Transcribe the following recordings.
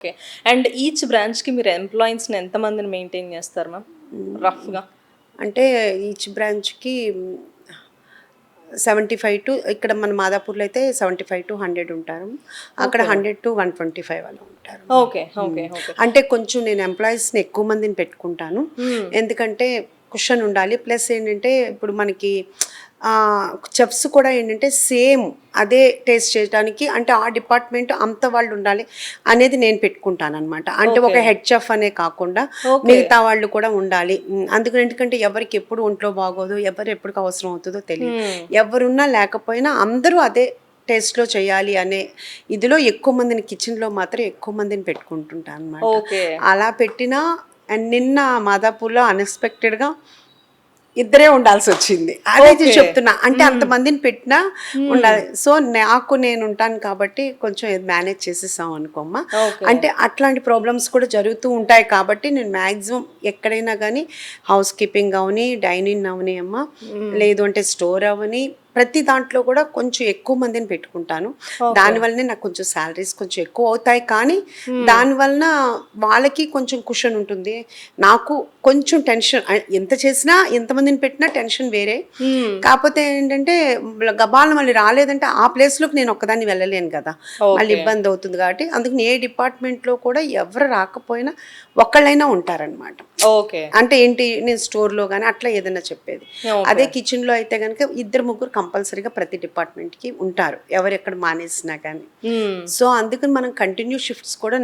Okay. And each బ్రాంచ్‌కి మీరు ఎంప్లాయీస్‌ని ఎంతమందిని మెయింటైన్ చేస్తారు మ్యామ్? రఫ్‌గా. అంటే ఈచ్ బ్రాంచ్‌కి 75 టు ఇక్కడ మన మాదాపూర్‌లో అయితే 75 టు 100 ఉంటారు. అక్కడ ఓకే. 100 టు 125 అలా ఉంటారు. ఓకే. ఓకే. ఓకే. అంటే కొంచెం నేను ఎంప్లాయీస్‌ని ఎక్కువ మందిని పెట్టుకుంటాను. హ్మ్. ఎందుకంటే కుషన్ ఉండాలి. ప్లస్ ఏంటంటే ఇప్పుడు మనకి చెఫ్స్ కూడా ఏంటంటే సేమ్ అదే టేస్ట్ చేయడానికి అంటే ఆ డిపార్ట్మెంట్ అంత వాళ్ళు ఉండాలి అనేది నేను పెట్టుకుంటాననమాట. అంటే ఓకే. ఒక హెడ్ చెఫ్ అనే కాకుండా ఓకే. మిగతా వాళ్ళు కూడా ఉండాలి. అందుకని ఎందుకంటే ఎవరికి ఎప్పుడు ఒంట్లో బాగోదు, ఎవరు ఎప్పటికి అవసరం అవుతుందో తెలియదు. హ్మ్. ఎవరున్నా లేకపోయినా అందరూ అదే టేస్ట్‌లో చేయాలి అనే ఇదిలో ఎక్కువ మందిని కిచెన్‌లో మాత్రం ఎక్కువ మందిని పెట్టుకుంటుంటాను అనమాట. ఓకే. అలా పెట్టినా అండ్ నిన్న మాదాపూర్‌లో అన్‌ఎక్స్‌పెక్టెడ్‌గా ఇద్దరే ఉండాల్సొచ్చింది. అదే ఓకే. చెప్తున్నా. అంటే హ్మ్. అంతమందిని పెట్టినా హ్మ్. ఉండాలి. సో, నాకు నేనుంటాను కాబట్టి కొంచెం మేనేజ్ చేసేసాం అనుకోమ్మా. ఓకే. అంటే అట్లాంటి ప్రాబ్లమ్స్ కూడా జరుగుతూ ఉంటాయి కాబట్టి నేను మాక్సిమం ఎక్కడైనా గానీ హౌస్ కీపింగ్ అవని, డైనింగ్ అవని అమ్మా, హ్మ్. లేదు అంటే స్టోర్ అవని ప్రతి దాంట్లో కూడా కొంచెం ఎక్కువ మందిని పెట్టుకుంటాను. ఓకే. దానివల్లనే నాకు కొంచెం సాలరీస్ కొంచెం ఎక్కువ అవుతాయి. కానీ హ్మ్. దానివలన వాళ్ళకి కొంచెం కుషన్ ఉంటుంది. నాకు కొంచెం టెన్షన్ ఎంత చేసినా ఎంతమందిని పెట్టినా టెన్షన్ వేరే. హ్మ్. కాకపోతే ఏంటంటే గబాల్న మళ్ళీ రాలేదంటే ఆ ప్లేస్‌లోకి నేను ఒక్కదాన్ని వెళ్ళలేను కదా! మళ్ళీ ఓకే. ఇబ్బంది అవుతుంది కాబట్టి అందుకని ఏ డిపార్ట్మెంట్‌లో కూడా ఎవరు రాకపోయినా ఒక్కళ్ళైనా ఉంటారనమాట. ఓకే. అంటే ఏంటి నేను స్టోర్‌లో గాని అట్లా ఏదైనా చెప్పేది. ఓకే. అదే కిచెన్‌లో అయితే గనుక ఇద్దరు ముగ్గురు కంపల్సరీగా ప్రతి డిపార్ట్మెంట్‌కి ఉంటారు. ఎవరెక్కడ మానేసినా కానీ. హ్మ్. సో, అందుకని మనం కంటిన్యూ షిఫ్ట్స్ కూడా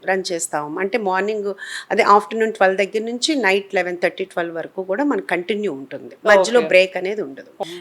రన్ చేస్తాం. అంటే మార్నింగ్ అదే ఆఫ్టర్‌నూన్ 12 దగ్గర నుంచి నైట్ 11:30, 12 వరకు కూడా మనకు కంటిన్యూ ఉంటుంది. మధ్యలో ఓకే. బ్రేక్ అనేది ఉండదు.